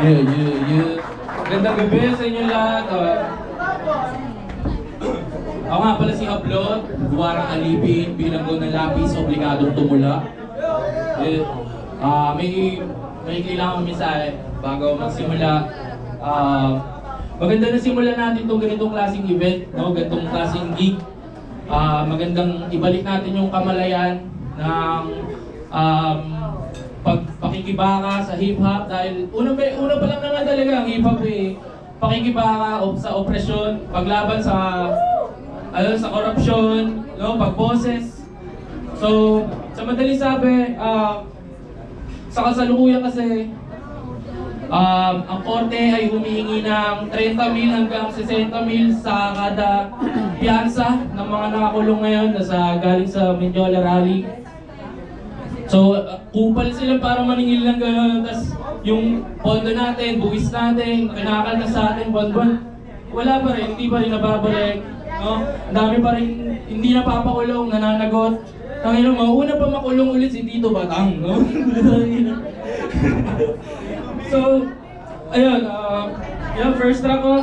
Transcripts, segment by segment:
Gandang gabi sa inyo lahat. Ako nga pala si Hablot, Buwarang Alipin, bilang ng lapis, obligadong tumula. May kailangan mensahe bago magsimula. Maganda na simulan natin itong ganitong klaseng event, no? Ganitong klaseng gig. Magandang ibalik natin yung kamalayan ng pakikibaka sa hip-hop dahil una pa lang naman talaga ang hip-hop pakikibaka sa opresyon, paglaban sa korupsyon, no, pagboses. So, sa madaling sabi, sa kasalukuyan kasi ang korte ay humihingi ng 30,000 hanggang 60,000 sa kada piyansa ng mga nakakulong ngayon na galing sa Mindiola Rally. So, kupal sila para maningil ng gano'n, tapos yung pondo natin, buwis natin, kinakaltas sa atin, buwan-buwan, wala pa rin, hindi pa rin nababalik, no? Ang dami pa rin, hindi napapakulong, nananagot. Tangina, mauna pa makulong ulit si Tito Batang, no? So, ayun, first track ko.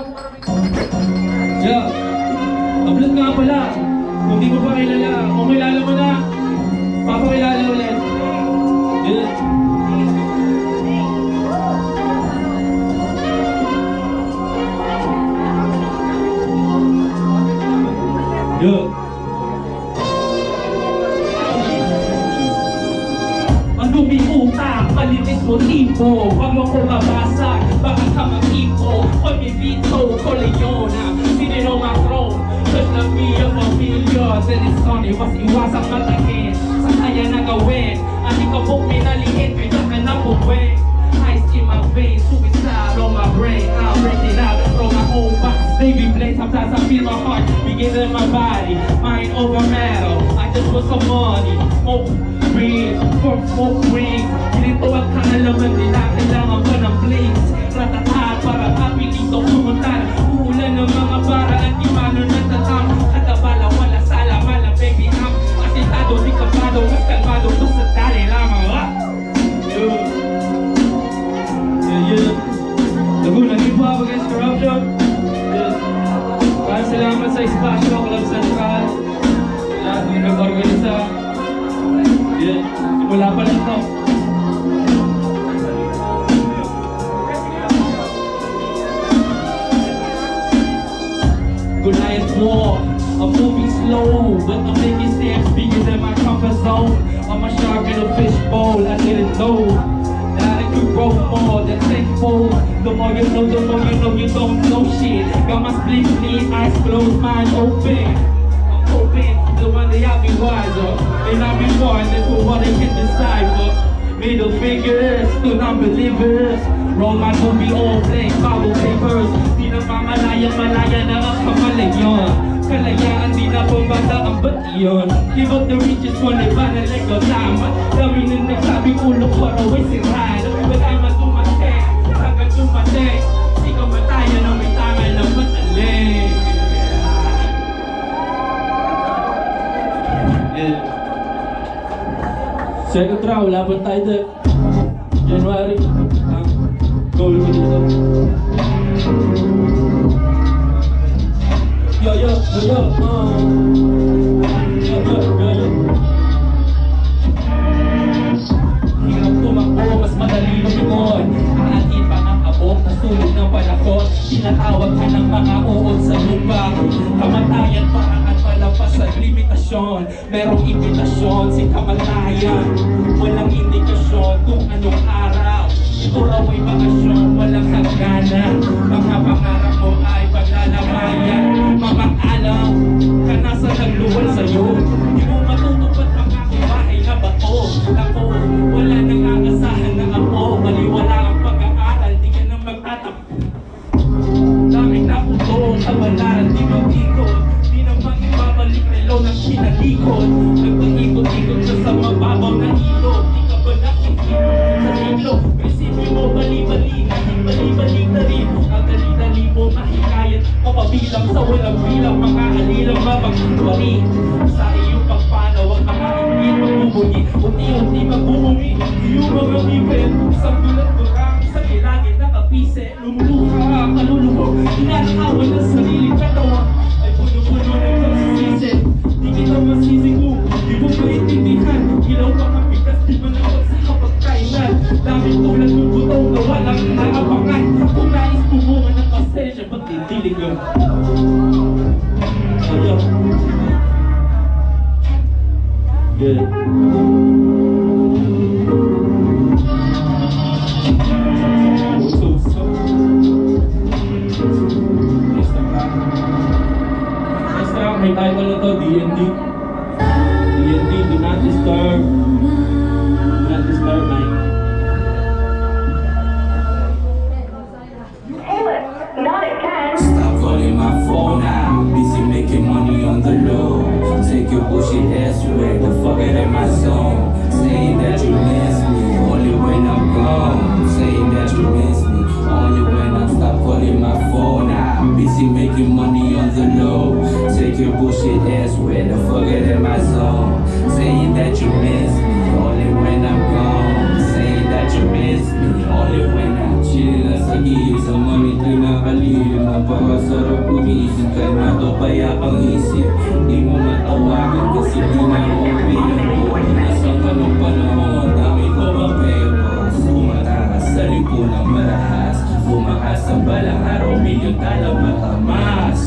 Upload nga pala, kung di mo pa kilala, kung kilala mo na, papakilala ulit. Ano may utak, malinis mo tipo, wag mo ko mabasag, baka ka mag-ipo, pag may veto, Corleone, sinino ma-throne, just love me a million, then it's only mas iwasang matakin, sa kaya na gawin, ang ikabok may nalihin, kaya ka na puwing, ice in my veins, suicide on my brain, I'm breaking out from my own box, baby blade, sometimes I feel my heart begin in my body, mind over matter, I just want some money, smoke, breathe, smoke rings, ganito ang kaalaman nila, kailangan ba ng blinks, ratatahan, parang happy dito pumuntan, uulan ng mga bara at di mano natatam, katabala, wala sala, malang baby am, asintado, di kabado, mas kalmado, basta dali lamang, Laguna Hip-Hop Against Corruption. Maraming salamat sa Espasyo, Club Central, lahat ng nag-organisa. Simula pa lang ito. Goliath War, I'm moving slow, but I'm making steps bigger than my comfort zone. I'm a shark in a fishbowl, I didn't know that I could grow more than tenfold. The more you know, you don't know shit. Got my split clean, eyes closed, mind open. I'm hoping the one day I'll be wiser, and I'll be born into what I can decipher. Middle fingers to non-believers, roll my movie all blank, follow papers. Di na malaya na ang kamalayon. Kalayaan di na pumbata ang batiyon. Give up the riches mo na iba na lego tama. Dami na nagsabing ulo ko raw ay siraan. Wala matumating, hanggang tumating. Di ka mataya na may tanga na mataling. Second round, laban tayo dyan. January. Goal ko dito. Yo. Hirap tumakbo, mas madali lumingon. Atin pa ang abok na sulog ng panahon. Tinatawag ka ng mga uod sa lupa. Kamatayan paangat palapas sa limitasyon. Merong imitasyon, si kamatayan. Walang indikasyon kung anong araw. Ito raw ay bakasyon, walang hangganan. Mga pangarap mo ay paglalamayan. Mamang-alam ka nasa nagluwal sa'yo. Di mo matutupad makakuha ay nabato. Ako, wala nang aangasahan na ako. Maliwala ang pag-aaral, di ka na magtatap. Daming naputo, tawalan, di mag-ikot. Di namang ibabalik relo ng kinalikot. Nagpag-ikot-ikot sa mababaw na ilog. Di ka ba nakikita sa ilog? Prinsipyo mo bali-bali na rin. Ang dali-dali mo mahikayat. Mapabilang sa walang bilang. Mga halilang mapagtuwari. Sa iyong pagpanaw ang mga hindi magbubunyi. Unti-unti magbubunyi. Iyong mga event. Sa bilang barang sa kilagit na kapi. damdamin tulad ng butong na walang naabangan. Kung nais bumunga ng pasensya, ba't titilig yun? Ayun. Good. May title na to, D&D. D&D, do not disturb. Do not disturb, Mike. Stop calling my phone now. Busy making money on the low. Take your bullshit elsewhere. The fuck it in my zone. Saying that you miss me only when I'm gone. Saying that you miss me only when I'm stop calling my phone now. Busy making money on the low. Take your bullshit elsewhere. The fuck it in my zone. Saying that you miss me only when I'm gone. Saying that you miss me only when I'm chilling sa gilid sa money kinakalim. Napakasarap umisip ka na to payapang isip. Di mo matawagan kasi di na ako pinapon. Nasa anong panahon dami ko pa pebos. Tumatakas sa lipunang marahas. Bumakas sa balang araw milyon talang matamas.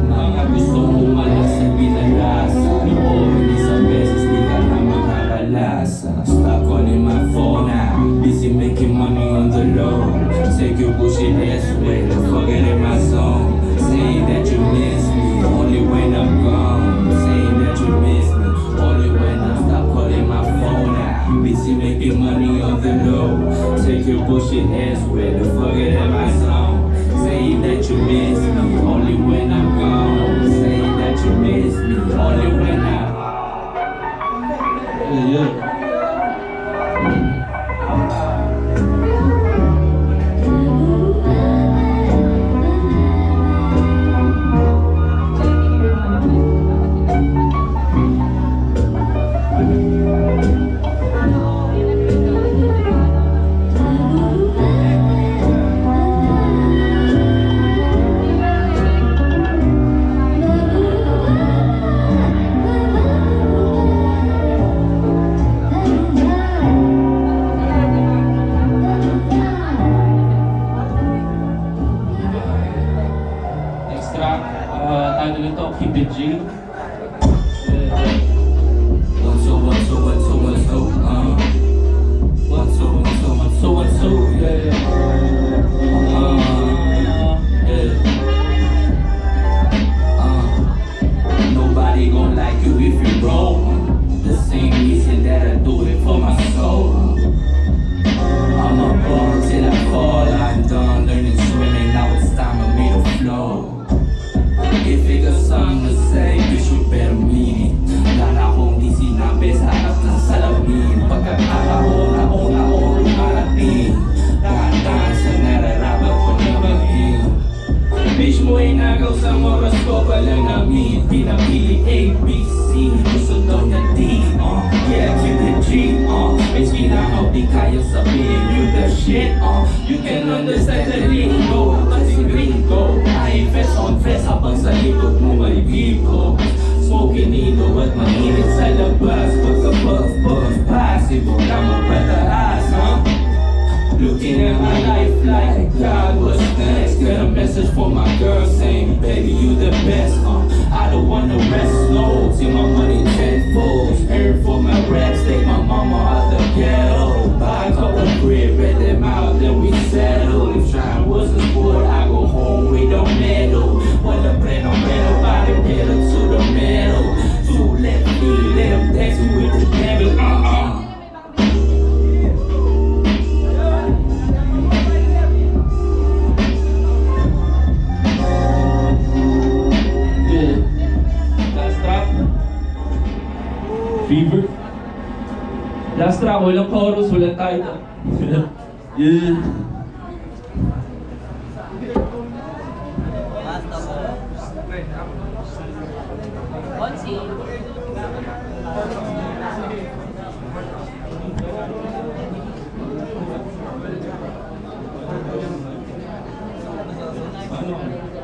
Mga gustong umalas sa binalasa. Noon isang beses di ka na makakalasa. Stop calling my phone now. Busy making money on the low. Take your bullshit elsewhere. The fuck it in my zone. Saying that you miss me only when I'm gone. Saying that you miss me only when I stop calling my phone now. Busy making money on the low. Take your bullshit elsewhere. The fuck it in my zone. Saying that you miss me only when I'm gone. Saying that you miss me only when I'm Yeah. Title nito, Keep It G. one two one two one two one two. One two one two one two one two. Yeah. Nobody gon' like you if you wrong. The same reason that I do it for my soul. I'm a born till I fall. I'm done learning swimming. Now it's time for me to flow. If you got something to say, bitch, you better mean it. Wala akong di sinabi sa harap ng salamin. Pagkakataon na lumarating. Dahan-dahan sa nararapat ko na maging. Bitch mo ay nagaw sa oras ko palang namin. Pinapili A, B, C, gusto daw niya D. Yeah, keep it G. Bitch, kinakaw di kaya sabihin you the shit. You can understand the lingo. Kasi gringo. I invest on fest habang sa likod mo may bigo. Smoking ino at mainit sa labas. Pagka-puff-puff, passive na mapataas, Looking at my life like God, what's next? Got a message for my girl saying, baby, you the best, I don't wanna rest slow, see my money tenfold. Earn for my raps, take my mama out the ghetto. Buy a couple crib, rent them out, then we settle. If trying was a sport, I go home with a medal. Wanna play no metal, body pedal to the metal. Two left feet, let them dance with the devil, Fever. Last track, walang chorus, walang title. Yeah. Ano?